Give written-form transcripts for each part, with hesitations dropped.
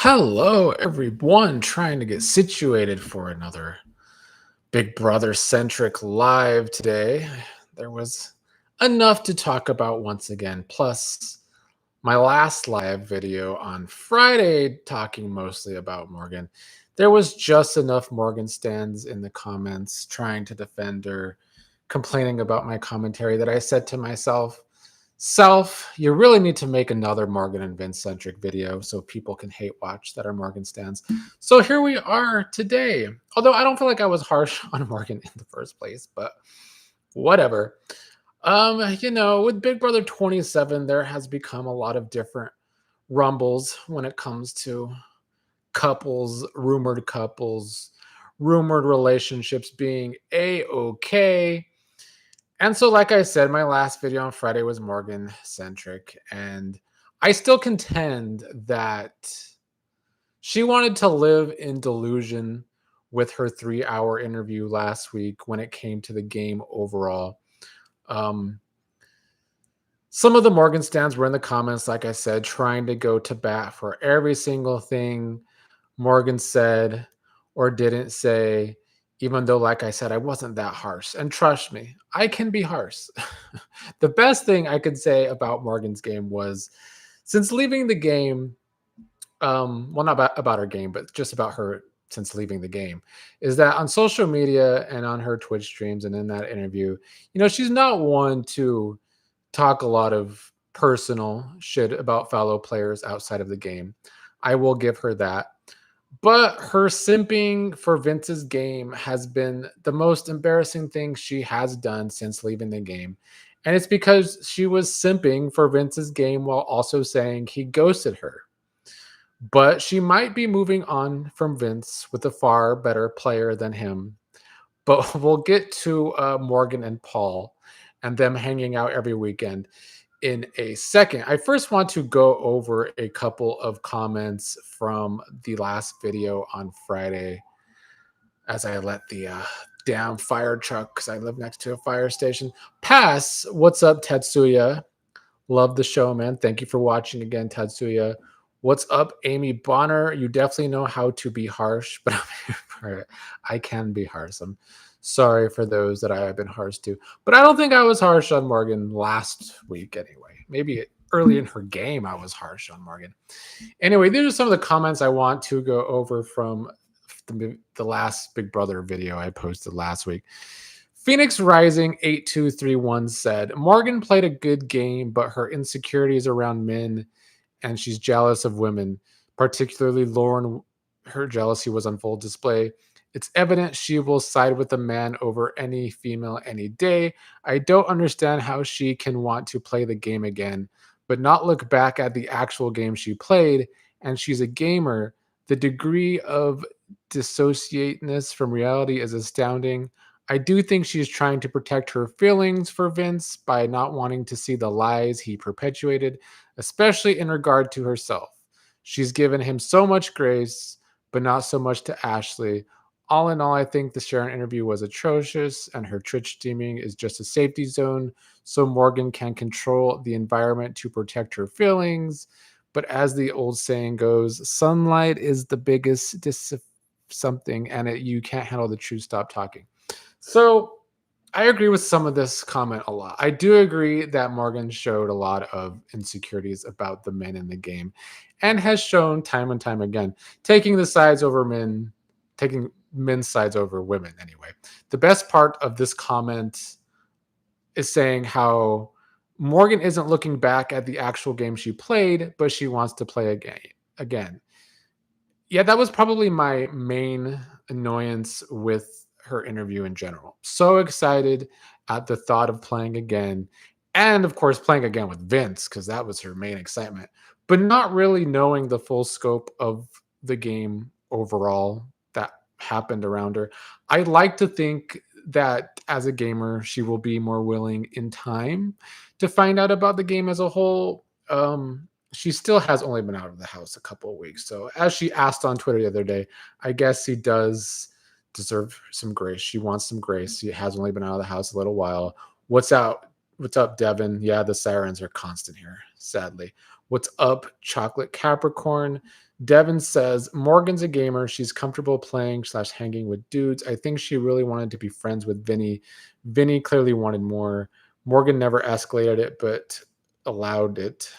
Hello, everyone, trying to get situated for another Big Brother centric live today. There was enough to talk about once again. Plus, my last live video on Friday, talking mostly about Morgan. There was just enough Morgan stands in the comments trying to defend her, complaining about my commentary that I said to myself, Self, you really need to make another Morgan and Vince centric video so people can hate watch that are Morgan stands. So here we are today. Although I don't feel like I was harsh on Morgan in the first place, but whatever. With Big Brother 27, there has become a lot of different rumbles when it comes to couples, rumored relationships being a-okay. And so, like I said, my last video on Friday was Morgan centric, and I still contend that she wanted to live in delusion with her 3 hour interview last week when it came to the game overall. Um, some of the Morgan stands were in the comments, like I said, trying to go to bat for every single thing Morgan said or didn't say, even though, like I said, I wasn't that harsh. And trust me, I can be harsh. The best thing I could say about Morgan's game was since leaving the game, well, not about her game, but just about her since leaving the game, is that on social media and on her Twitch streams and in that interview, she's not one to talk a lot of personal shit about fellow players outside of the game. I will give her that. But her simping for Vince's game has been the most embarrassing thing she has done since leaving the game. And it's because she was simping for Vince's game while also saying he ghosted her. But she might be moving on from Vince with a far better player than him. But we'll get to Morgan and Paul and them hanging out every weekend in a second. I first want to go over a couple of comments from the last video on Friday as I let the damn fire truck, because I live next to a fire station, pass. What's up, Tetsuya? Love the show, man. Thank you for watching again, Tetsuya. What's up, Amy Bonner? You definitely know how to be harsh, but I'm here for it. I can be harsh. I'm sorry for those that I have been harsh to, but I don't think I was harsh on Morgan last week anyway. Maybe early in her game, I was harsh on Morgan. Anyway, these are some of the comments I want to go over from the last Big Brother video I posted last week. Phoenix Rising 8231 said, Morgan played a good game, but her insecurities around men and she's jealous of women, particularly Lauren. Her jealousy was on full display. It's evident she will side with a man over any female any day. I don't understand how she can want to play the game again, but not look back at the actual game she played. And she's a gamer. The degree of dissociateness from reality is astounding. I do think she's trying to protect her feelings for Vince by not wanting to see the lies he perpetuated, especially in regard to herself. She's given him so much grace, but not so much to Ashley. All in all, I think the Sharon interview was atrocious, and her Twitch streaming is just a safety zone so Morgan can control the environment to protect her feelings. But as the old saying goes, sunlight is the biggest something, and you can't handle the truth. Stop talking. So I agree with some of this comment a lot. I do agree that Morgan showed a lot of insecurities about the men in the game and has shown time and time again taking the sides over men, taking men's sides over women anyway. The best part of this comment is saying how Morgan isn't looking back at the actual game she played, but she wants to play again. Yeah, that was probably my main annoyance with her interview in general. So excited at the thought of playing again. And of course, playing again with Vince, because that was her main excitement, but not really knowing the full scope of the game overall that happened around her. I like to think that as a gamer, she will be more willing in time to find out about the game as a whole. She still has only been out of the house a couple of weeks. So as she asked on Twitter the other day, I guess she does deserve some grace. She wants some grace. She has only been out of the house a little while. What's out? What's up, Devin? Yeah, the sirens are constant here, sadly. What's up, Chocolate Capricorn? Devin says, Morgan's a gamer. She's comfortable playing / hanging with dudes. I think she really wanted to be friends with Vinny. Vinny clearly wanted more. Morgan never escalated it, but allowed it.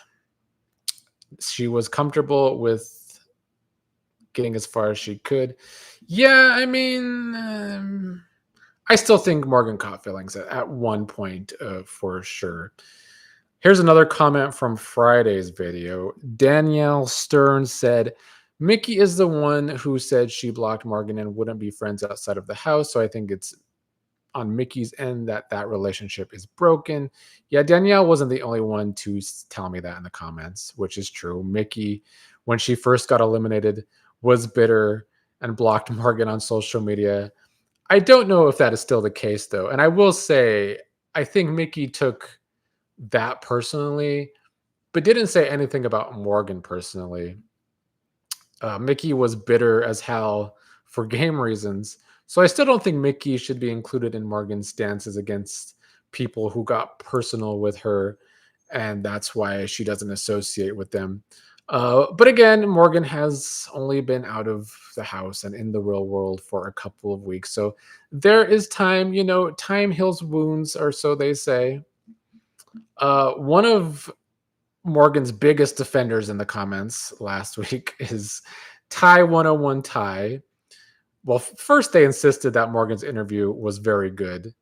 She was comfortable with getting as far as she could. Yeah, I mean, I still think Morgan caught feelings at one point for sure. Here's another comment from Friday's video. Danielle Stern said, Mickey is the one who said she blocked Morgan and wouldn't be friends outside of the house. So I think it's on Mickey's end that relationship is broken. Yeah, Danielle wasn't the only one to tell me that in the comments, which is true. Mickey, when she first got eliminated, was bitter and blocked Morgan on social media. I don't know if that is still the case, though. And I will say, I think Mickey took that personally, but didn't say anything about Morgan personally. Mickey was bitter as hell for game reasons. So I still don't think Mickey should be included in Morgan's stances against people who got personal with her, and that's why she doesn't associate with them. But again, Morgan has only been out of the house and in the real world for a couple of weeks. So there is time, time heals wounds, or so they say. One of Morgan's biggest defenders in the comments last week is Ty 101 Ty. Well, first they insisted that Morgan's interview was very good,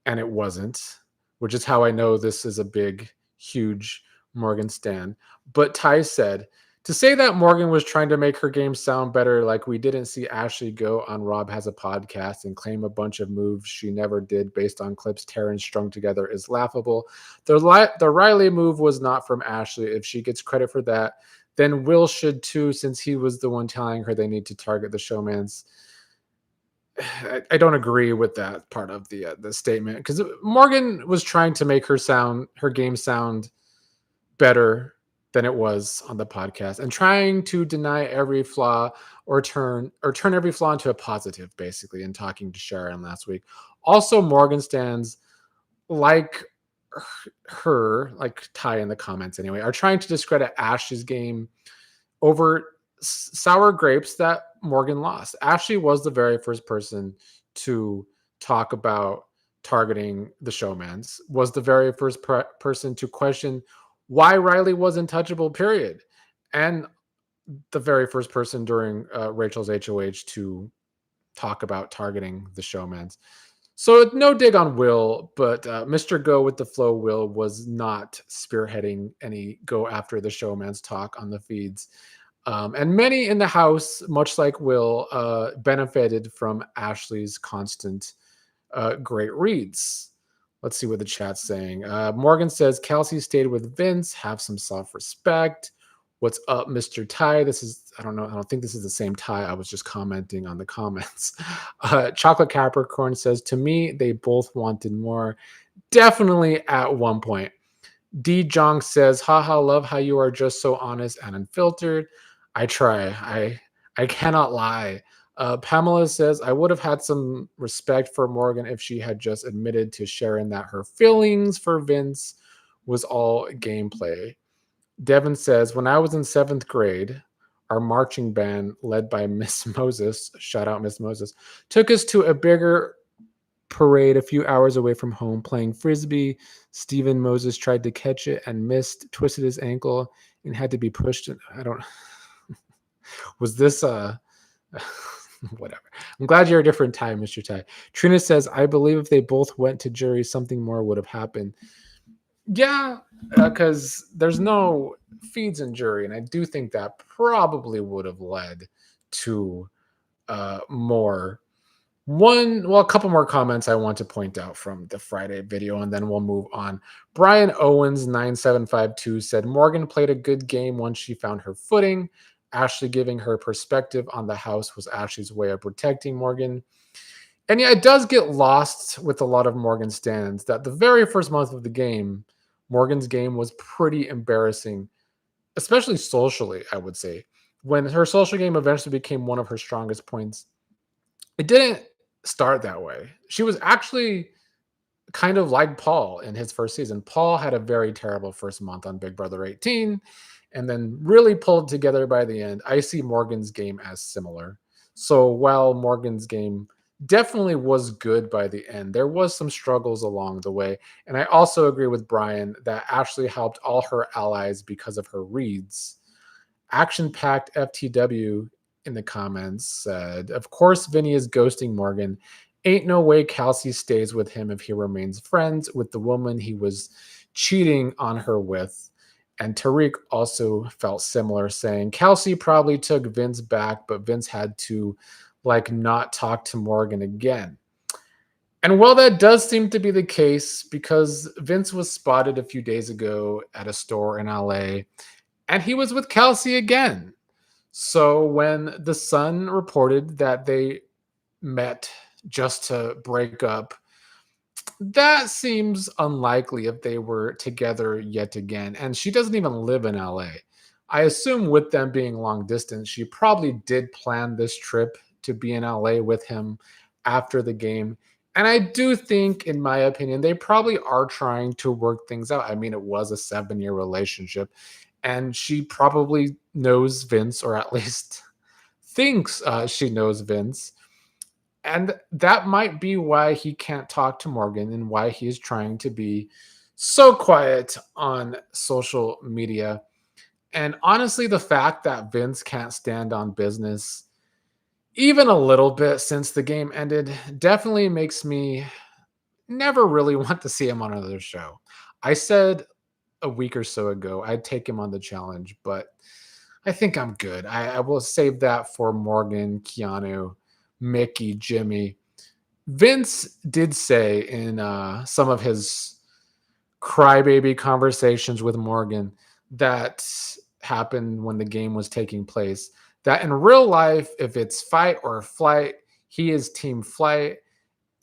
and it wasn't, which is how I know this is a big, huge Morgan stan. But Ty said, to say that Morgan was trying to make her game sound better, like we didn't see Ashley go on Rob Has a Podcast and claim a bunch of moves she never did based on clips Taryn strung together, is laughable. The Riley move was not from Ashley. If she gets credit for that, then Will should too, since he was the one telling her they need to target the showmans. I don't agree with that part of the statement, because Morgan was trying to make her game sound better than it was on the podcast, and trying to deny every flaw or turn every flaw into a positive, basically, in talking to Sharon last week. Also, Morgan stands like her, like Ty in the comments anyway, are trying to discredit Ash's game over sour grapes that Morgan lost. Ashley was the very first person to talk about targeting the showmans, was the very first person to question why Riley was untouchable, period. And the very first person during Rachel's HOH to talk about targeting the showmans. So no dig on Will, but Mr. Go with the Flow Will was not spearheading any go after the showman's talk on the feeds. And many in the house, much like Will, benefited from Ashley's constant great reads. Let's see what the chat's saying. Morgan says, Kelsey stayed with Vince. Have some self-respect. What's up, Mr. Ty? I don't know. I don't think this is the same Ty. I was just commenting on the comments. Chocolate Capricorn says, to me, they both wanted more. Definitely at one point. D. Jong says, haha, love how you are just so honest and unfiltered. I try. I cannot lie. Pamela says, I would have had some respect for Morgan if she had just admitted to Sharon that her feelings for Vince was all gameplay. Devin says, when I was in 7th grade, our marching band, led by Miss Moses, shout out Miss Moses, took us to a bigger parade a few hours away from home playing frisbee. Stephen Moses tried to catch it and missed, twisted his ankle, and had to be pushed. I don't was this whatever. I'm glad you're a different time, Mr. Ty. Trina says, I believe if they both went to jury, something more would have happened. Yeah, because there's no feeds in jury, and I do think that probably would have led to more. A couple more comments I want to point out from the Friday video, and then we'll move on. Brian Owens 9752 said Morgan played a good game once she found her footing. Ashley giving her perspective on the house was Ashley's way of protecting Morgan. And yeah, it does get lost with a lot of Morgan stands that the very first month of the game, Morgan's game was pretty embarrassing, especially socially, I would say. When her social game eventually became one of her strongest points, it didn't start that way. She was actually kind of like Paul in his first season. Paul had a very terrible first month on Big Brother 18, and then really pulled together by the end. I see Morgan's game as similar. So while Morgan's game definitely was good by the end, there was some struggles along the way. And I also agree with Brian that Ashley helped all her allies because of her reads. Action packed FTW in the comments said, "Of course, Vinny is ghosting Morgan. Ain't no way Kelsey stays with him if he remains friends with the woman he was cheating on her with." And Tariq also felt similar, saying Kelsey probably took Vince back, but Vince had to like not talk to Morgan again. And while that does seem to be the case, because Vince was spotted a few days ago at a store in LA, and he was with Kelsey again. So when the Sun reported that they met just to break up, that seems unlikely if they were together yet again. And she doesn't even live in LA. I assume with them being long distance, she probably did plan this trip to be in LA with him after the game. And I do think, in my opinion, they probably are trying to work things out. I mean, it was a 7-year relationship, and she probably knows Vince, or at least thinks she knows Vince. And that might be why he can't talk to Morgan and why he's trying to be so quiet on social media. And honestly, the fact that Vince can't stand on business even a little bit since the game ended definitely makes me never really want to see him on another show. I said a week or so ago I'd take him on the challenge, but I think I'm good. I will save that for Morgan, Keanu, Mickey, Jimmy. Vince did say in some of his crybaby conversations with Morgan that happened when the game was taking place that in real life, if it's fight or flight, he is team flight.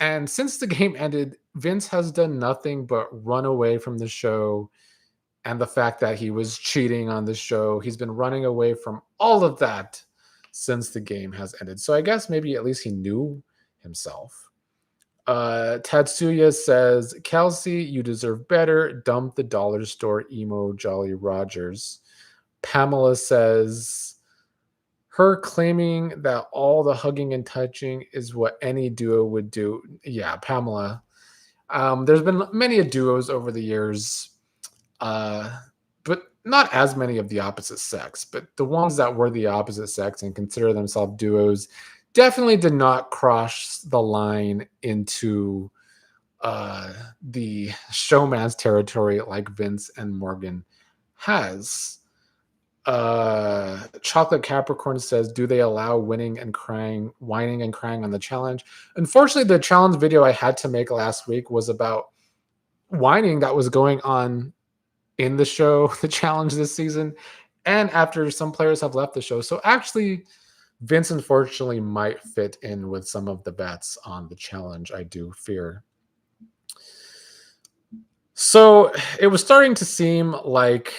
And since the game ended, Vince has done nothing but run away from the show and the fact that he was cheating on the show. He's been running away from all of that since the game has ended. So I guess maybe at least he knew himself. Tatsuya says, Kelsey, you deserve better. Dump the dollar store emo Jolly Rogers. Pamela says, her claiming that all the hugging and touching is what any duo would do. Yeah, Pamela. There's been many duos over the years, but not as many of the opposite sex. But the ones that were the opposite sex and consider themselves duos definitely did not cross the line into the showman's territory like Vince and Morgan has. Chocolate Capricorn says, do they allow whining and crying on the challenge? Unfortunately, the challenge video I had to make last week was about whining that was going on in the show, the challenge this season, and after some players have left the show. So actually, Vince unfortunately might fit in with some of the bets on the challenge, I do fear. So it was starting to seem like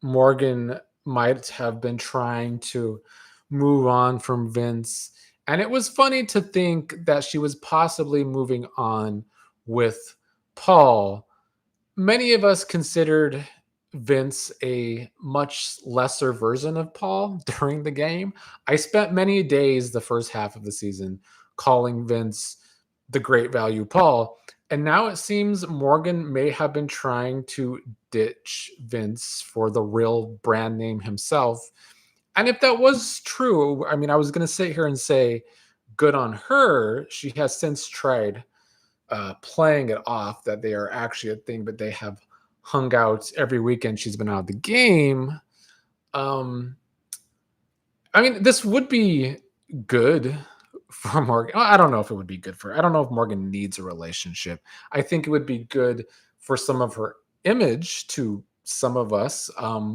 Morgan might have been trying to move on from Vince. And it was funny to think that she was possibly moving on with Paul. Many of us considered Vince a much lesser version of Paul during the game. I spent many days the first half of the season calling Vince the great value Paul. And now it seems Morgan may have been trying to ditch Vince for the real brand name himself. And if that was true, I mean, I was going to sit here and say, good on her. She has since tried playing it off that they are actually a thing, but they have hung out every weekend she's been out of the game. I mean, this would be good for Morgan. I don't know if it would be good for her. I don't know if Morgan needs a relationship. I think it would be good for some of her image to some of us,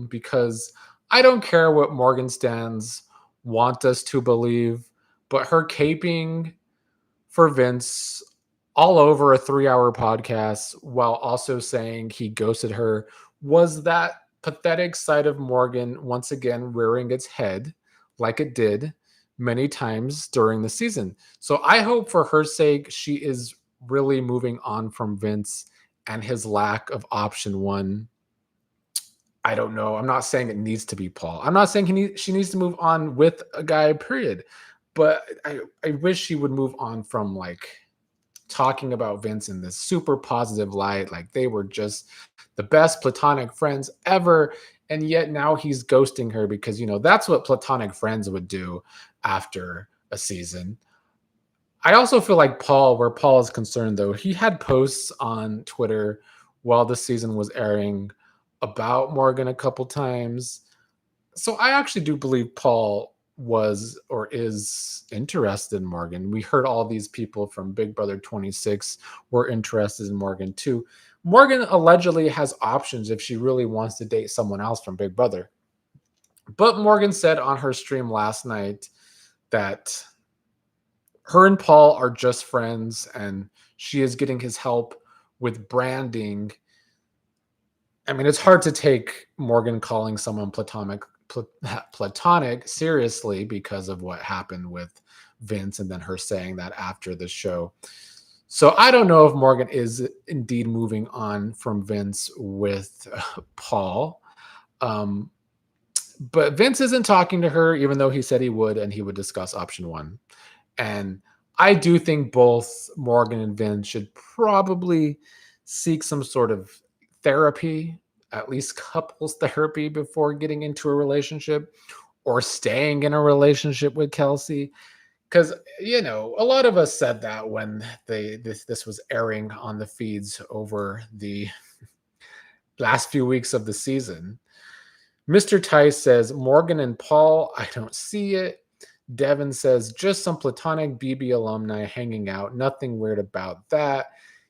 because I don't care what Morgan stands want us to believe, but her caping for Vince all over a 3-hour podcast while also saying he ghosted her was that pathetic side of Morgan once again rearing its head like it did many times during the season. So I hope for her sake she is really moving on from Vince and his lack of option one. I don't know. I'm not saying it needs to be Paul. I'm not saying she needs to move on with a guy, period. But I wish she would move on from like talking about Vince in this super positive light, like they were just the best platonic friends ever. And yet now he's ghosting her because, that's what platonic friends would do after a season. I also feel like where Paul is concerned, though, he had posts on Twitter while the season was airing about Morgan a couple times. So I actually do believe Paul was or is interested in Morgan. We heard all these people from Big Brother 26 were interested in Morgan too. Morgan allegedly has options if she really wants to date someone else from Big Brother. But Morgan said on her stream last night that her and Paul are just friends and she is getting his help with branding. I mean, it's hard to take Morgan calling someone platonic seriously because of what happened with Vince and then her saying that after the show. So I don't know if Morgan is indeed moving on from Vince with Paul. Um, but Vince isn't talking to her, even though he said he would, and he would discuss option one. And I do think both Morgan and Vince should probably seek some sort of therapy, at least couples therapy, before getting into a relationship or staying in a relationship with Kelsey. Because, a lot of us said that when this was airing on the feeds over the last few weeks of the season. Mr. Tice says, Morgan and Paul, I don't see it. Devin says, just some platonic BB alumni hanging out. Nothing weird about that.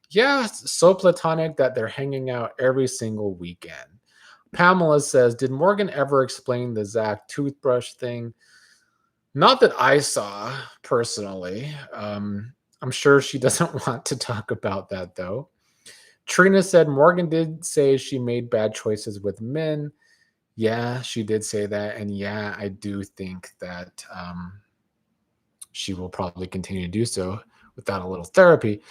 Yeah, so platonic that they're hanging out every single weekend. Pamela says, did Morgan ever explain the Zach toothbrush thing? Not that I saw personally. I'm sure she doesn't want to talk about that, though. Trina said, Morgan did say she made bad choices with men. Yeah, she did say that. And yeah, I do think that she will probably continue to do so without a little therapy.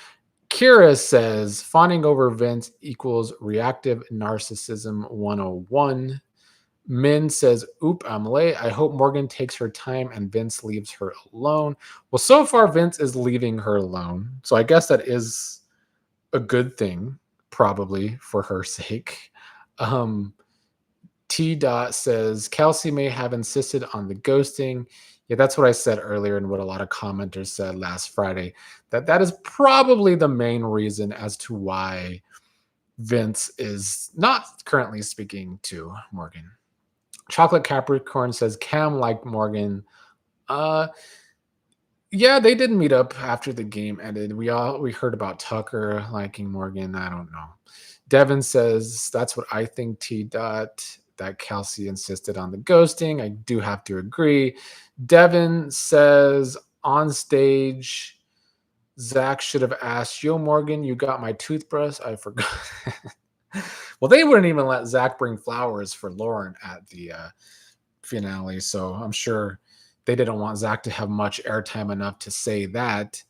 Kira says, fawning over Vince equals reactive narcissism 101. Min says, oop, I'm late. I hope Morgan takes her time and Vince leaves her alone. Well, so far, Vince is leaving her alone. So I guess that is a good thing, probably for her sake. T. Dot says, Kelsey may have insisted on the ghosting. Yeah, that's what I said earlier and what a lot of commenters said last Friday, that is probably the main reason as to why Vince is not currently speaking to Morgan. Chocolate Capricorn says, Cam liked Morgan. Yeah, they did meet up after the game ended. We heard about Tucker liking Morgan. I don't know. Devin says, that's what I think, T. Dot, that Kelsey insisted on the ghosting. I do have to agree. Devin says, on stage, Zach should have asked, yo, Morgan, you got my toothbrush? I forgot. Well, they wouldn't even let Zach bring flowers for Lauren at the finale, so I'm sure they didn't want Zach to have much airtime enough to say that.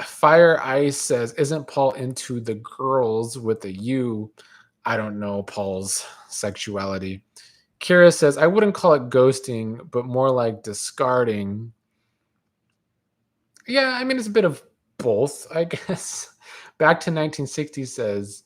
Fire Ice says, isn't Paul into the girls with a U? I don't know Paul's sexuality. Kira says, I wouldn't call it ghosting, but more like discarding. Yeah, I mean, it's a bit of both, I guess. Back to 1960 says,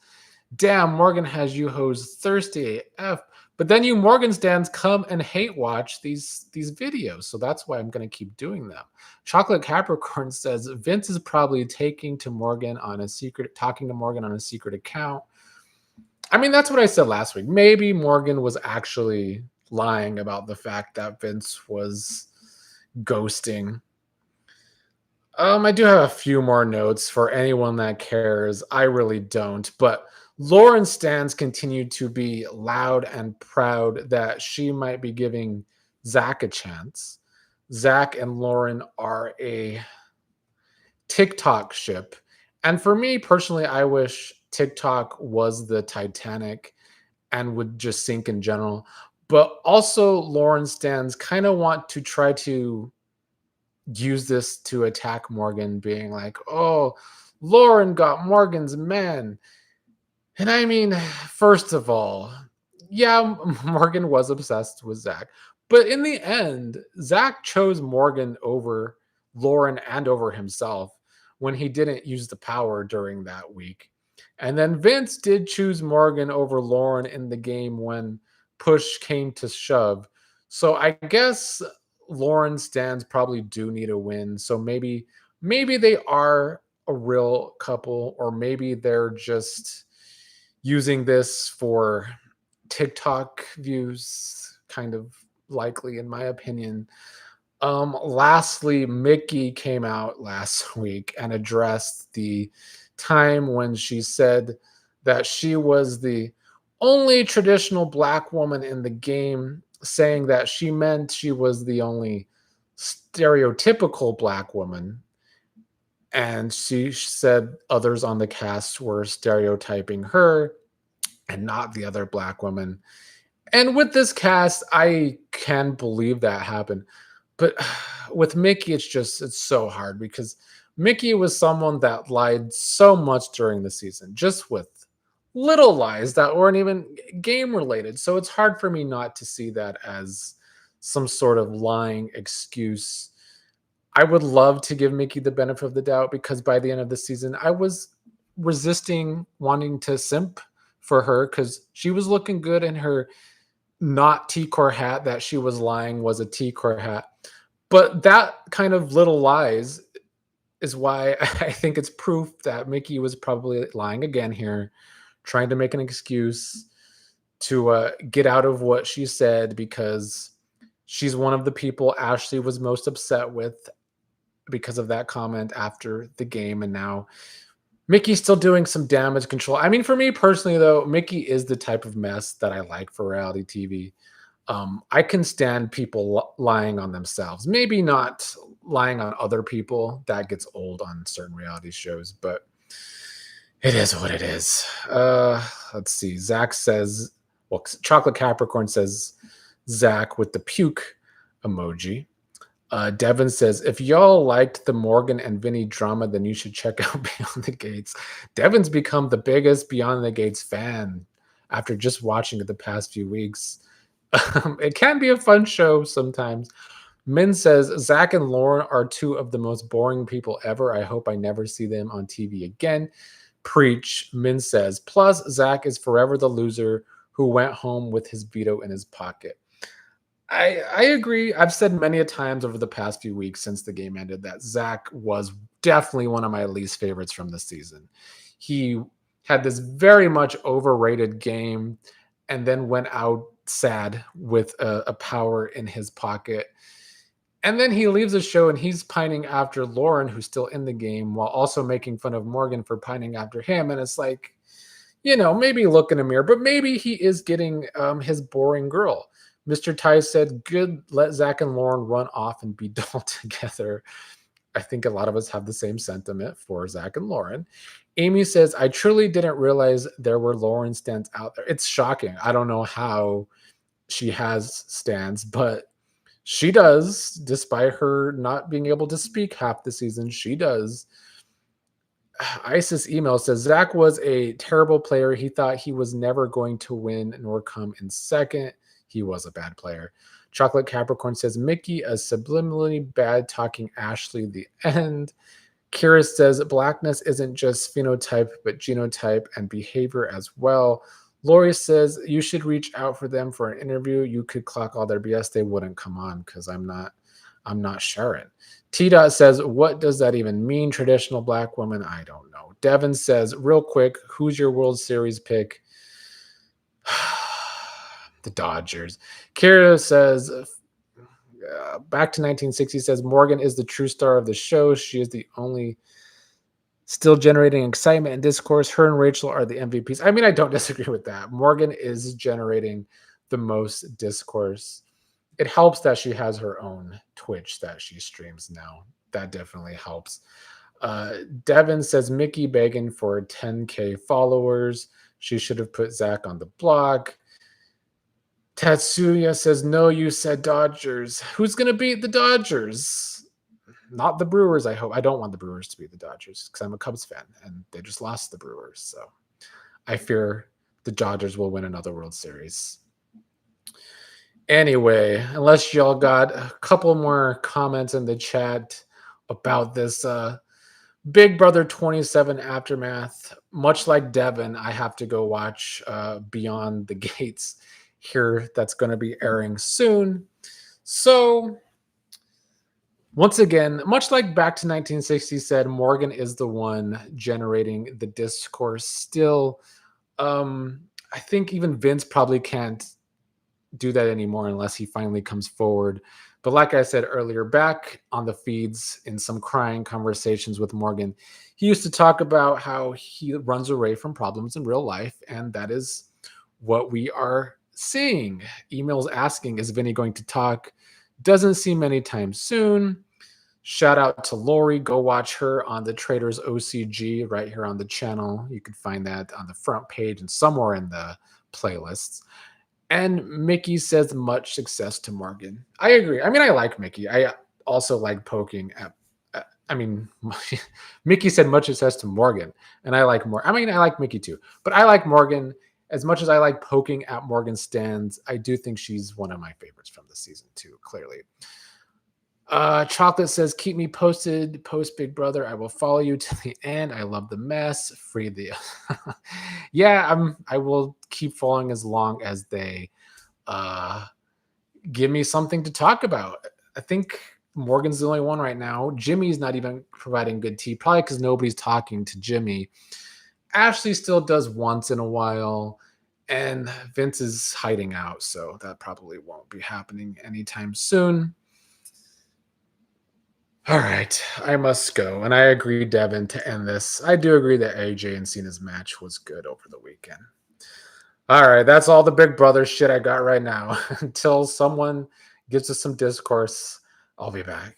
damn, Morgan has you hoes thirsty AF. But then you Morgan stands come and hate watch these videos. So that's why I'm going to keep doing them. Chocolate Capricorn says, Vince is probably talking to Morgan on a secret account. I mean, that's what I said last week. Maybe Morgan was actually lying about the fact that Vince was ghosting. I do have a few more notes for anyone that cares. I really don't. But Lauren stands continue to be loud and proud that she might be giving Zach a chance. Zach and Lauren are a TikTok ship. And for me personally, I wish TikTok was the Titanic and would just sink in general. But also, Lauren stands kind of want to try to use this to attack Morgan, being like, oh, Lauren got Morgan's man. And I mean, first of all, yeah, Morgan was obsessed with Zach. But in the end, Zach chose Morgan over Lauren and over himself when he didn't use the power during that week. And then Vince did choose Morgan over Lauren in the game when push came to shove. So I guess Lauren stands probably do need a win. So maybe they are a real couple, or maybe they're just using this for TikTok views, kind of likely, in my opinion. Lastly, Mickey came out last week and addressed the time when she said that she was the only traditional black woman in the game, saying that she meant she was the only stereotypical black woman. And she said others on the cast were stereotyping her and not the other black woman. And with this cast, I can believe that happened. But with Mickey, it's so hard because Mickey was someone that lied so much during the season, just with little lies that weren't even game related. So it's hard for me not to see that as some sort of lying excuse. I would love to give Mickey the benefit of the doubt because by the end of the season, I was resisting wanting to simp for her because she was looking good in her not T-core hat that she was lying was a T-core hat. But that kind of little lies is why I think it's proof that Mickey was probably lying again here, trying to make an excuse to get out of what she said because she's one of the people Ashley was most upset with because of that comment after the game. And now Mickey's still doing some damage control. I mean, for me personally, though, Mickey is the type of mess that I like for reality TV. I can stand people lying on themselves. Maybe not lying on other people. That gets old on certain reality shows, but it is what it is. Let's see. Zach says, well, Chocolate Capricorn says Zach with the puke emoji. Devin says, if y'all liked the Morgan and Vinny drama, then you should check out Beyond the Gates. Devin's become the biggest Beyond the Gates fan after just watching it the past few weeks. It can be a fun show sometimes. Min says, Zach and Lauren are two of the most boring people ever. I hope I never see them on TV again. Preach. Min says, plus, Zach is forever the loser who went home with his veto in his pocket. I agree. I've said many a times over the past few weeks since the game ended that Zach was definitely one of my least favorites from the season. He had this very much overrated game and then went out sad with a power in his pocket. And then he leaves the show and he's pining after Lauren, who's still in the game, while also making fun of Morgan for pining after him. And it's like, maybe look in a mirror, but maybe he is getting his boring girl. Mr. Ty said, good, let Zach and Lauren run off and be dull together. I think a lot of us have the same sentiment for Zach and Lauren. Amy says, I truly didn't realize there were Lauren stands out there. It's shocking. I don't know how she has stands, but she does, despite her not being able to speak half the season. She does. Isis email says Zach was a terrible player. He thought he was never going to win nor come in second. He was a bad player. Chocolate Capricorn says Mickey a subliminally bad talking Ashley. The end. Kira says blackness isn't just phenotype but genotype and behavior as well. Lori says you should reach out for them for an interview. You could clock all their BS. They wouldn't come on because I'm not Sharon. T Dot says, what does that even mean? Traditional black woman? I don't know. Devin says, real quick, who's your World Series pick? The Dodgers. Kira says, back to 1960, says, Morgan is the true star of the show. She is the only still generating excitement and discourse. Her and Rachel are the MVPs. I mean, I don't disagree with that. Morgan is generating the most discourse. It helps that she has her own Twitch that she streams now. That definitely helps. Devin says Mickey begging for 10K followers. She should have put Zach on the block. Tatsuya says, no, you said Dodgers. Who's going to beat the Dodgers? Not the Brewers, I hope. I don't want the Brewers to beat the Dodgers because I'm a Cubs fan and they just lost the Brewers. So I fear the Dodgers will win another World Series. Anyway, unless y'all got a couple more comments in the chat about this Big Brother 27 aftermath, much like Devin, I have to go watch Beyond the Gates here. That's going to be airing soon. So, once again, much like Back to 1960 said, Morgan is the one generating the discourse. Still, I think even Vince probably can't do that anymore unless he finally comes forward. But like I said earlier, back on the feeds in some crying conversations with Morgan, he used to talk about how he runs away from problems in real life, and that is what we are seeing. Emails asking, is Vinny going to talk? Doesn't seem anytime soon. Shout out to Lori. Go watch her on the Traders OCG right here on the channel. You can find that on the front page and somewhere in the playlists. And Mickey says much success to Morgan. I agree. I mean, I like Mickey. I also like poking at. I mean, Mickey said much success to Morgan, and I like more. I mean, I like Mickey too, but I like Morgan as much as I like poking at Morgan stands. I do think she's one of my favorites from the season too. Clearly. Chocolate says, keep me posted post Big Brother. I will follow you to the end. I love the mess. Free the yeah, I will keep following as long as they give me something to talk about. I think Morgan's the only one right now. Jimmy's not even providing good tea, probably because nobody's talking to Jimmy. Ashley still does once in a while, and Vince is hiding out, so that probably won't be happening anytime soon. All right, I must go. And I agree, Devin, to end this. I do agree that AJ and Cena's match was good over the weekend. All right, that's all the Big Brother shit I got right now. Until someone gives us some discourse, I'll be back.